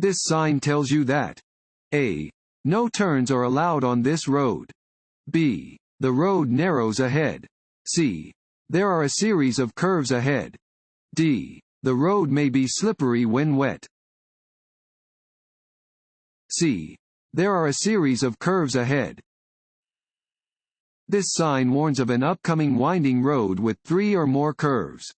This sign tells you that A. No turns are allowed on this road. B. The road narrows ahead. C. There are a series of curves ahead. D. The road may be slippery when wet. C. There are a series of curves ahead. This sign warns of an upcoming winding road with 3 or more curves.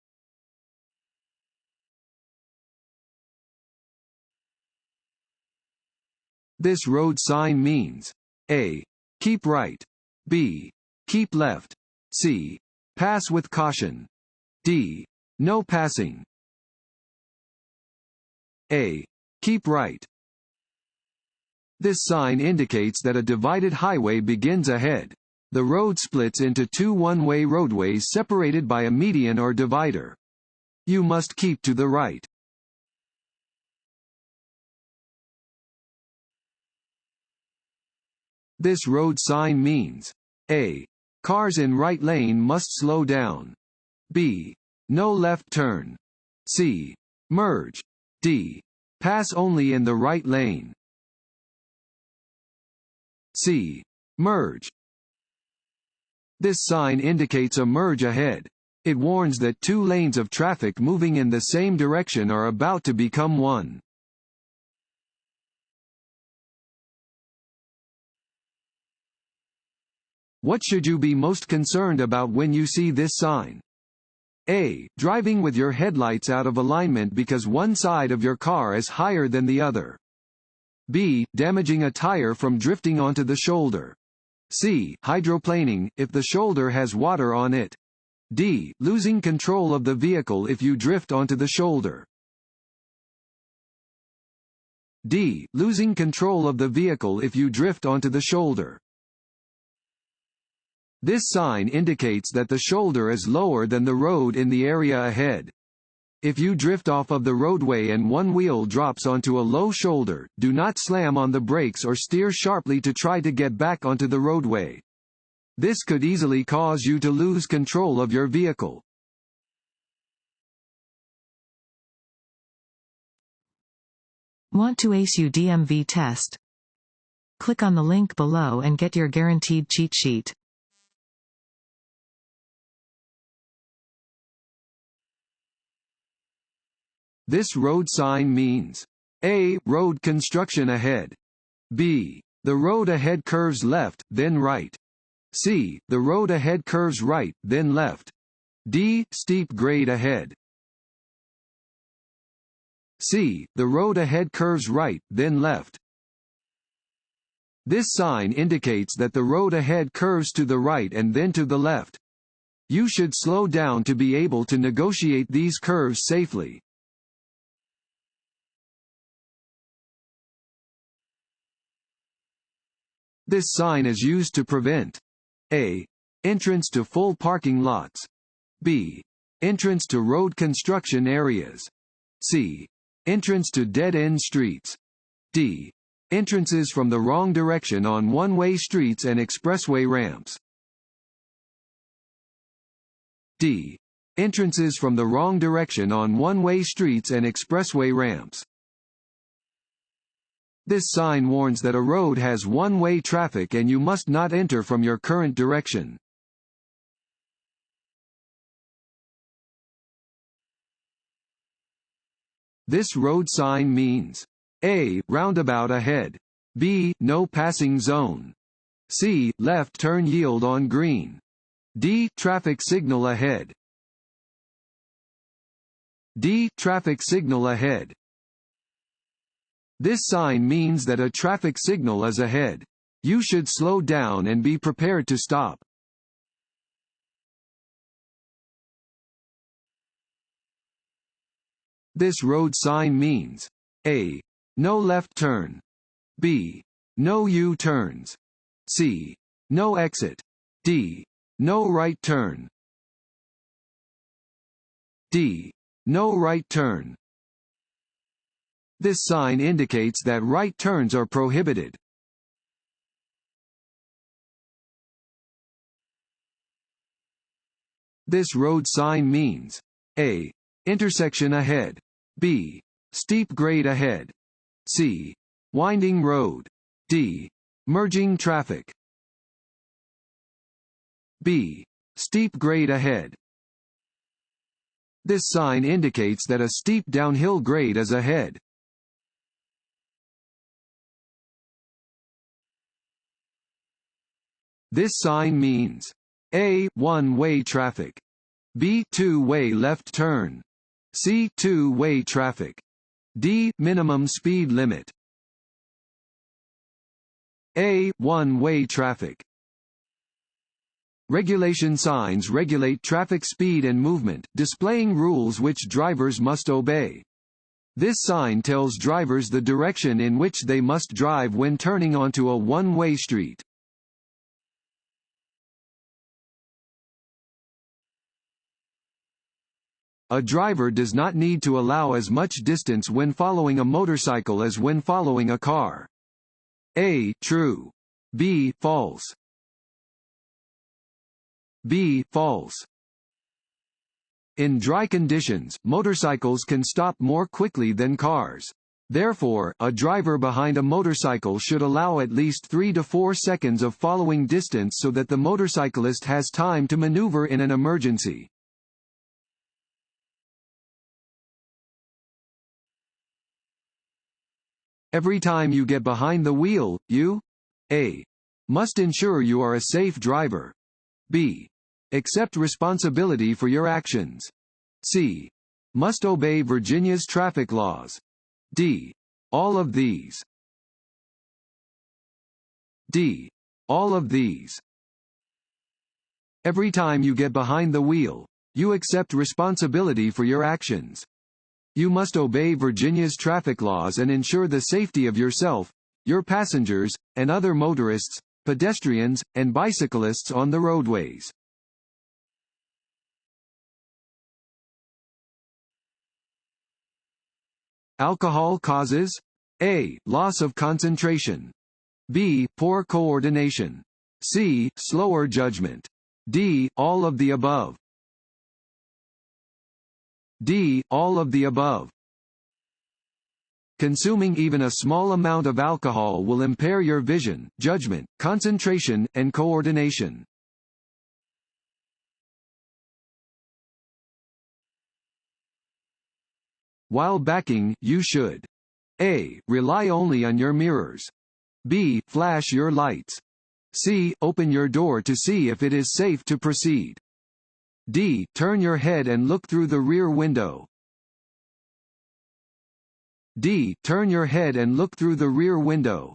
This road sign means A. Keep right. B. Keep left. C. Pass with caution. D. No passing. A. Keep right. This sign indicates that a divided highway begins ahead. The road splits into 2 one-way roadways separated by a median or divider. You must keep to the right. This road sign means A. Cars in right lane must slow down. B. No left turn. C. Merge. D. Pass only in the right lane. C. Merge. This sign indicates a merge ahead. It warns that 2 lanes of traffic moving in the same direction are about to become one. What should you be most concerned about when you see this sign? A. Driving with your headlights out of alignment because one side of your car is higher than the other. B. Damaging a tire from drifting onto the shoulder. C. Hydroplaning, if the shoulder has water on it. D. Losing control of the vehicle if you drift onto the shoulder. D. Losing control of the vehicle if you drift onto the shoulder. This sign indicates that the shoulder is lower than the road in the area ahead. If you drift off of the roadway and one wheel drops onto a low shoulder, do not slam on the brakes or steer sharply to try to get back onto the roadway. This could easily cause you to lose control of your vehicle. Want to ace your DMV test? Click on the link below and get your guaranteed cheat sheet. This road sign means A. Road construction ahead. B. The road ahead curves left, then right. C. The road ahead curves right, then left. D. Steep grade ahead. C. The road ahead curves right, then left. This sign indicates that the road ahead curves to the right and then to the left. You should slow down to be able to negotiate these curves safely. This sign is used to prevent A. Entrance to full parking lots. B. Entrance to road construction areas. C. Entrance to dead-end streets. D. Entrances from the wrong direction on one-way streets and expressway ramps. D. Entrances from the wrong direction on one-way streets and expressway ramps. This sign warns that a road has one-way traffic and you must not enter from your current direction. This road sign means A. Roundabout ahead. B. No passing zone. C. Left turn yield on green. D. Traffic signal ahead. D. Traffic signal ahead. This sign means that a traffic signal is ahead. You should slow down and be prepared to stop. This road sign means A. No left turn. B. No U-turns. C. No exit. D. No right turn. D. No right turn. This sign indicates that right turns are prohibited. This road sign means A. Intersection ahead. B. Steep grade ahead. C. Winding road. D. Merging traffic. B. Steep grade ahead. This sign indicates that a steep downhill grade is ahead. This sign means A. One-way traffic. B. Two-way left turn. C. Two-way traffic. D. Minimum speed limit. A. One-way traffic. Regulation signs regulate traffic speed and movement, displaying rules which drivers must obey. This sign tells drivers the direction in which they must drive when turning onto a one-way street. A driver does not need to allow as much distance when following a motorcycle as when following a car. A. True. B. False. B. False. In dry conditions, motorcycles can stop more quickly than cars. Therefore, a driver behind a motorcycle should allow at least 3 to 4 seconds of following distance so that the motorcyclist has time to maneuver in an emergency. Every time you get behind the wheel, you A. must ensure you are a safe driver. B. accept responsibility for your actions. C. must obey Virginia's traffic laws. D. all of these. D. all of these. Every time you get behind the wheel, you accept responsibility for your actions. You must obey Virginia's traffic laws and ensure the safety of yourself, your passengers, and other motorists, pedestrians, and bicyclists on the roadways. Alcohol causes A. loss of concentration. B. poor coordination. C. slower judgment. D. all of the above. D. all of the above. Consuming even a small amount of alcohol will impair your vision, judgment, concentration, and coordination. While backing, you should A. rely only on your mirrors. B. flash your lights. C. open your door to see if it is safe to proceed. D. turn your head and look through the rear window. D. turn your head and look through the rear window.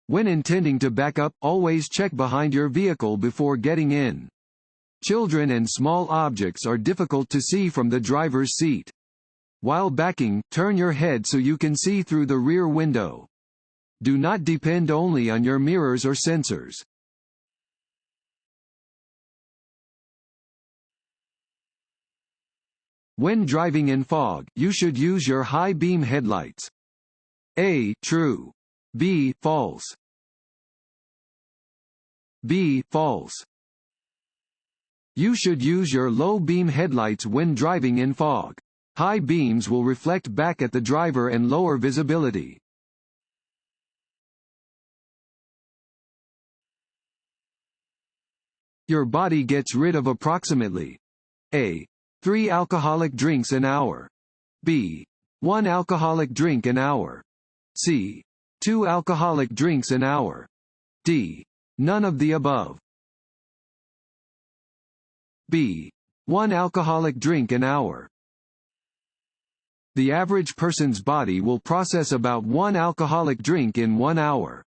When intending to back up, always check behind your vehicle before getting in. Children and small objects are difficult to see from the driver's seat. While backing, turn your head so you can see through the rear window. Do not depend only on your mirrors or sensors. When driving in fog, you should use your high-beam headlights. A. true. B. false. B. false. You should use your low-beam headlights when driving in fog. High beams will reflect back at the driver and lower visibility. Your body gets rid of approximately A. 3 alcoholic drinks an hour. B. 1 alcoholic drink an hour. C. 2 alcoholic drinks an hour. D. none of the above. B. 1 alcoholic drink an hour. The average person's body will process about 1 alcoholic drink in 1 hour.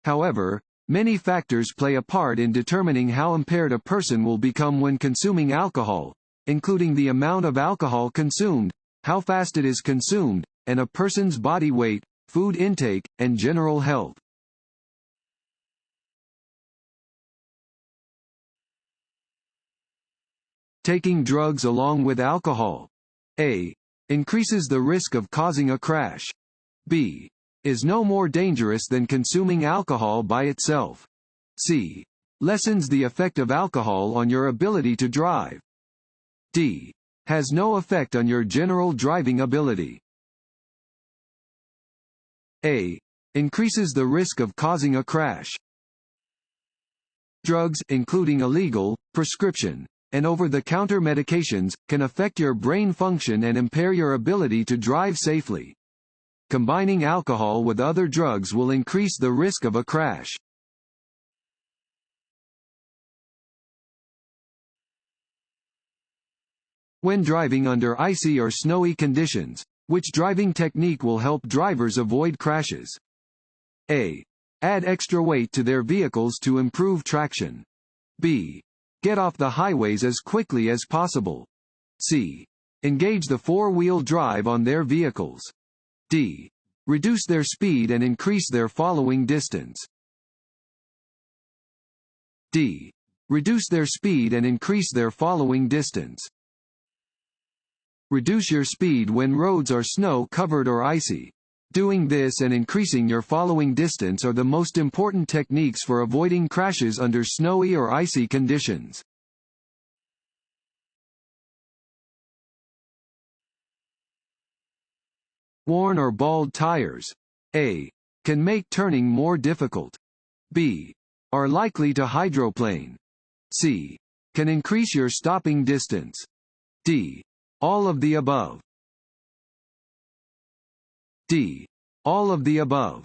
However, many factors play a part in determining how impaired a person will become when consuming alcohol, including the amount of alcohol consumed, how fast it is consumed, and a person's body weight, food intake, and general health. Taking drugs along with alcohol. A. increases the risk of causing a crash. B. is no more dangerous than consuming alcohol by itself. C. lessens the effect of alcohol on your ability to drive. D. has no effect on your general driving ability. A. Increases the risk of causing a crash. Drugs, including illegal, prescription, and over-the-counter medications, can affect your brain function and impair your ability to drive safely. Combining alcohol with other drugs will increase the risk of a crash. When driving under icy or snowy conditions, which driving technique will help drivers avoid crashes? A. Add extra weight to their vehicles to improve traction. B. Get off the highways as quickly as possible. C. Engage the four-wheel drive on their vehicles. D. Reduce their speed and increase their following distance. D. Reduce their speed and increase their following distance. Reduce your speed when roads are snow-covered or icy. Doing this and increasing your following distance are the most important techniques for avoiding crashes under snowy or icy conditions. Worn or bald tires. A. Can make turning more difficult. B. Are likely to hydroplane. C. Can increase your stopping distance. D. All of the above. D. All of the above.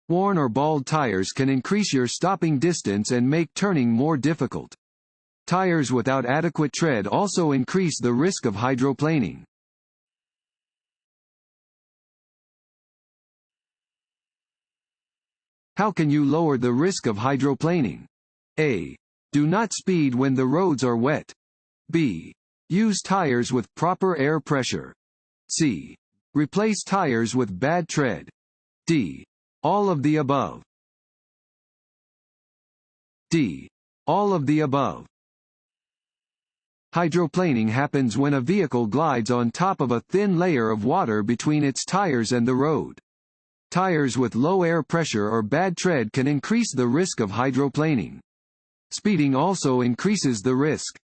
Worn or bald tires can increase your stopping distance and make turning more difficult. Tires without adequate tread also increase the risk of hydroplaning. How can you lower the risk of hydroplaning? A. Do not speed when the roads are wet. B. Use tires with proper air pressure. C. Replace tires with bad tread. D. All of the above. D. All of the above. Hydroplaning happens when a vehicle glides on top of a thin layer of water between its tires and the road. Tires with low air pressure or bad tread can increase the risk of hydroplaning. Speeding also increases the risk.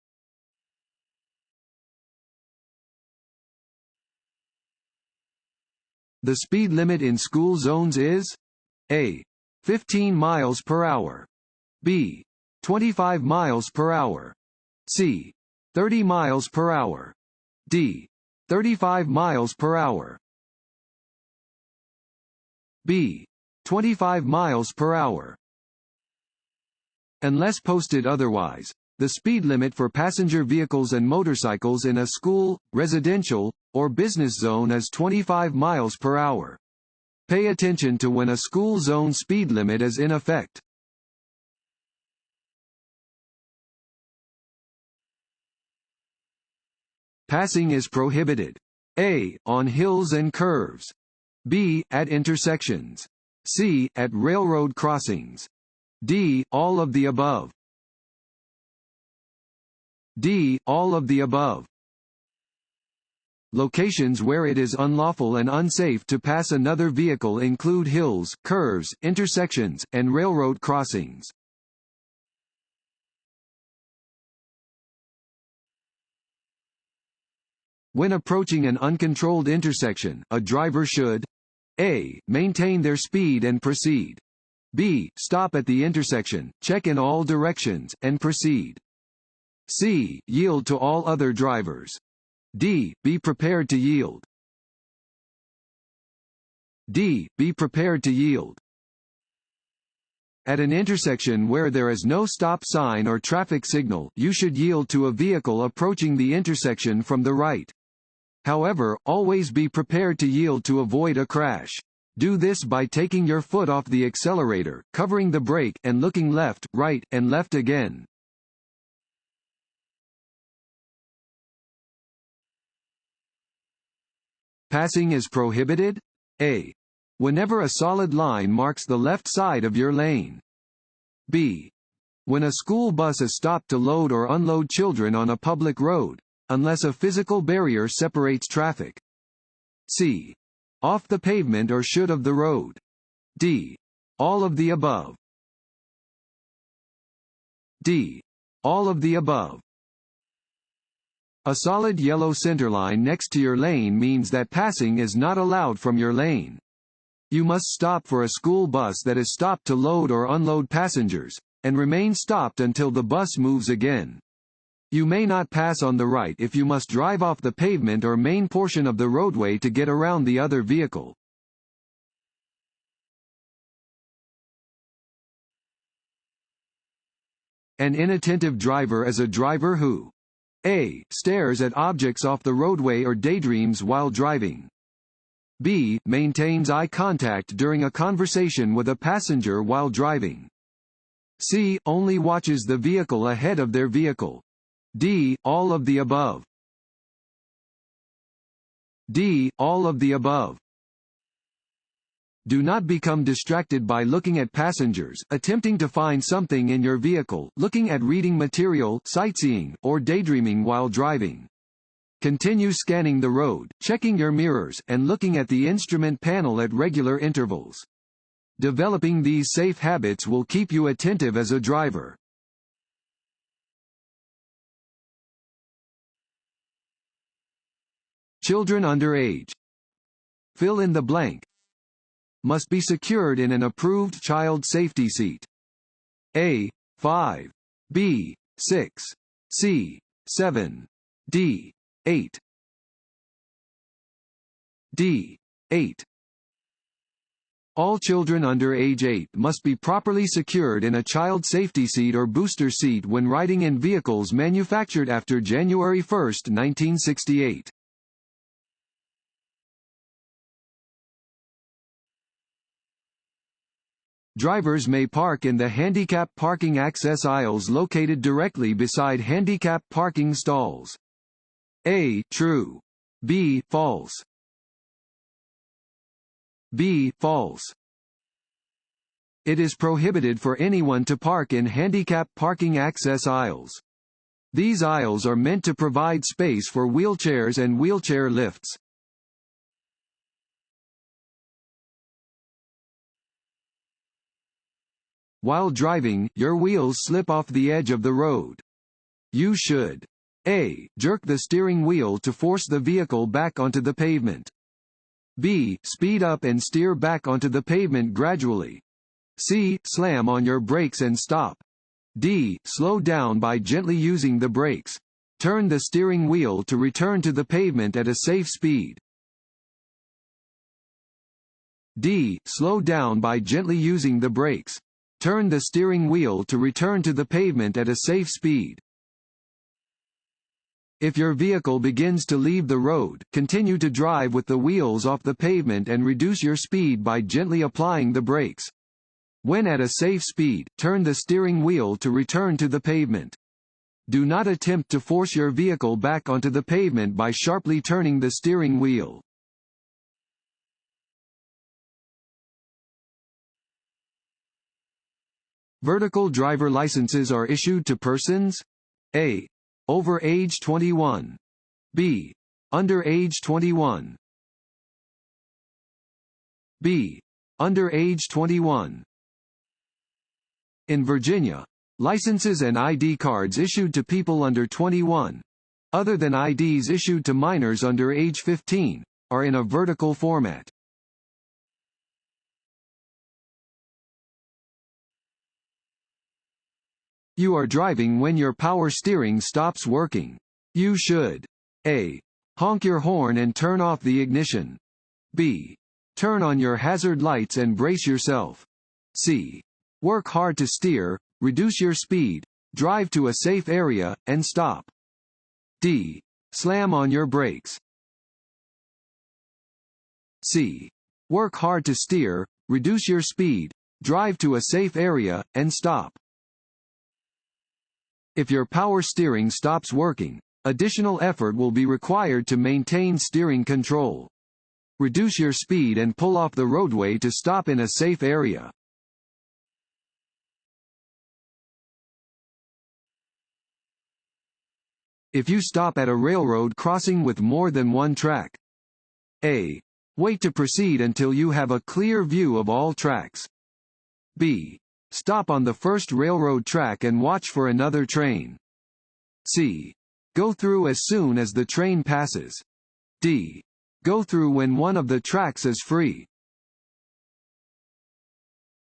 The speed limit in school zones is A. 15 miles per hour. B. 25 miles per hour. C. 30 miles per hour. D. 35 miles per hour. B. 25 miles per hour. Unless posted otherwise, the speed limit for passenger vehicles and motorcycles in a school, residential, or business zone is 25 miles per hour. Pay attention to when a school zone speed limit is in effect. Passing is prohibited. A. On hills and curves. B. At intersections. C. At railroad crossings. D. All of the above. D. All of the above. Locations where it is unlawful and unsafe to pass another vehicle include hills, curves, intersections, and railroad crossings. When approaching an uncontrolled intersection, a driver should A. Maintain their speed and proceed. B. Stop at the intersection, check in all directions, and proceed. C. Yield to all other drivers. D. Be prepared to yield. D. Be prepared to yield. At an intersection where there is no stop sign or traffic signal, you should yield to a vehicle approaching the intersection from the right. However, always be prepared to yield to avoid a crash. Do this by taking your foot off the accelerator, covering the brake, and looking left, right, and left again. Passing is prohibited? A. Whenever a solid line marks the left side of your lane. B. When a school bus is stopped to load or unload children on a public road, unless a physical barrier separates traffic. C. Off the pavement or should of the road. D. All of the above. D. All of the above. A solid yellow centerline next to your lane means that passing is not allowed from your lane. You must stop for a school bus that is stopped to load or unload passengers, and remain stopped until the bus moves again. You may not pass on the right if you must drive off the pavement or main portion of the roadway to get around the other vehicle. An inattentive driver is a driver who A. Stares at objects off the roadway or daydreams while driving. B. Maintains eye contact during a conversation with a passenger while driving. C. Only watches the vehicle ahead of their vehicle. D. All of the above. D. All of the above. Do not become distracted by looking at passengers, attempting to find something in your vehicle, looking at reading material, sightseeing, or daydreaming while driving. Continue scanning the road, checking your mirrors, and looking at the instrument panel at regular intervals. Developing these safe habits will keep you attentive as a driver. Children under age. Fill in the blank. Must be secured in an approved child safety seat. A. 5. B. 6. C. 7. D. 8. D. 8. All children under age 8 must be properly secured in a child safety seat or booster seat when riding in vehicles manufactured after January 1, 1968. Drivers may park in the handicap parking access aisles located directly beside handicap parking stalls. A. True. B. False. B. False. It is prohibited for anyone to park in handicap parking access aisles. These aisles are meant to provide space for wheelchairs and wheelchair lifts. While driving, your wheels slip off the edge of the road. You should A. Jerk the steering wheel to force the vehicle back onto the pavement. B. Speed up and steer back onto the pavement gradually. C. Slam on your brakes and stop. D. Slow down by gently using the brakes. Turn the steering wheel to return to the pavement at a safe speed. D. Slow down by gently using the brakes. Turn the steering wheel to return to the pavement at a safe speed. If your vehicle begins to leave the road, continue to drive with the wheels off the pavement and reduce your speed by gently applying the brakes. When at a safe speed, turn the steering wheel to return to the pavement. Do not attempt to force your vehicle back onto the pavement by sharply turning the steering wheel. Vertical driver licenses are issued to persons A. Over age 21. B. Under age 21. B. Under age 21. In Virginia, licenses and ID cards issued to people under 21, other than IDs issued to minors under age 15, are in a vertical format. You are driving when your power steering stops working. You should A. Honk your horn and turn off the ignition. B. Turn on your hazard lights and brace yourself. C. Work hard to steer, reduce your speed, drive to a safe area, and stop. D. Slam on your brakes. C. Work hard to steer, reduce your speed, drive to a safe area, and stop. If your power steering stops working, additional effort will be required to maintain steering control. Reduce your speed and pull off the roadway to stop in a safe area. If you stop at a railroad crossing with more than one track. A. Wait to proceed until you have a clear view of all tracks. B. Stop on the first railroad track and watch for another train. C. Go through as soon as the train passes. D. Go through when one of the tracks is free.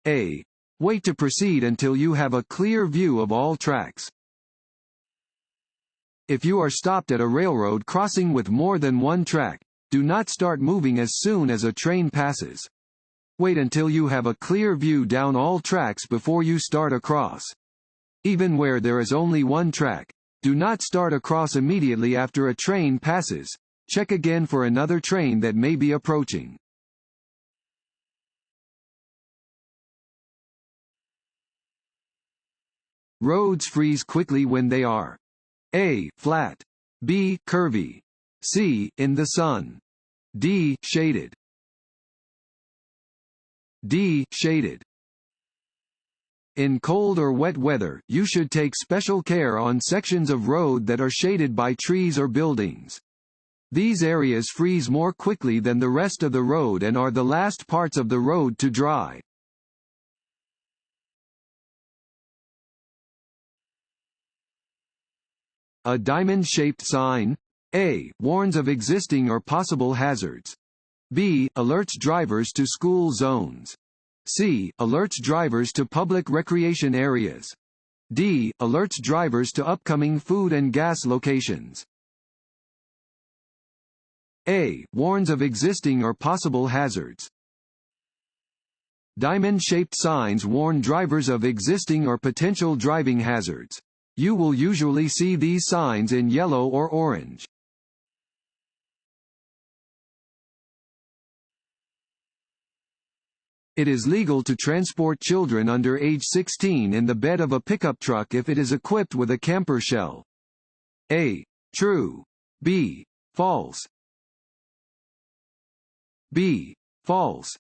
A. Wait to proceed until you have a clear view of all tracks. If you are stopped at a railroad crossing with more than one track, do not start moving as soon as a train passes. Wait until you have a clear view down all tracks before you start across. Even where there is only one track, do not start across immediately after a train passes. Check again for another train that may be approaching. Roads freeze quickly when they are A. Flat. B. Curvy. C. In the sun. D. Shaded. D. Shaded. In cold or wet weather, you should take special care on sections of road that are shaded by trees or buildings. These areas freeze more quickly than the rest of the road and are the last parts of the road to dry. A diamond-shaped sign. A. Warns of existing or possible hazards. B. Alerts drivers to school zones. C. Alerts drivers to public recreation areas. D. Alerts drivers to upcoming food and gas locations. A. Warns of existing or possible hazards. Diamond-shaped signs warn drivers of existing or potential driving hazards. You will usually see these signs in yellow or orange. It is legal to transport children under age 16 in the bed of a pickup truck if it is equipped with a camper shell. A. True. B. False. B. False.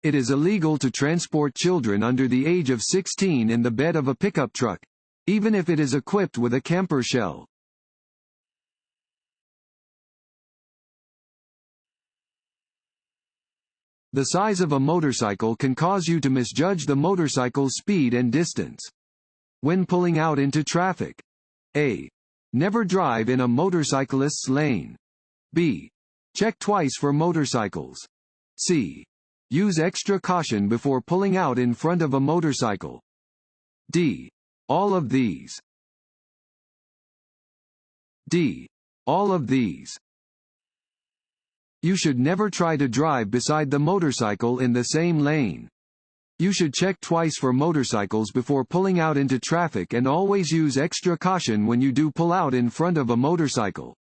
It is illegal to transport children under the age of 16 in the bed of a pickup truck, even if it is equipped with a camper shell. The size of a motorcycle can cause you to misjudge the motorcycle's speed and distance. When pulling out into traffic. A. Never drive in a motorcyclist's lane. B. Check twice for motorcycles. C. Use extra caution before pulling out in front of a motorcycle. D. All of these. D. All of these. You should never try to drive beside the motorcycle in the same lane. You should check twice for motorcycles before pulling out into traffic and always use extra caution when you do pull out in front of a motorcycle.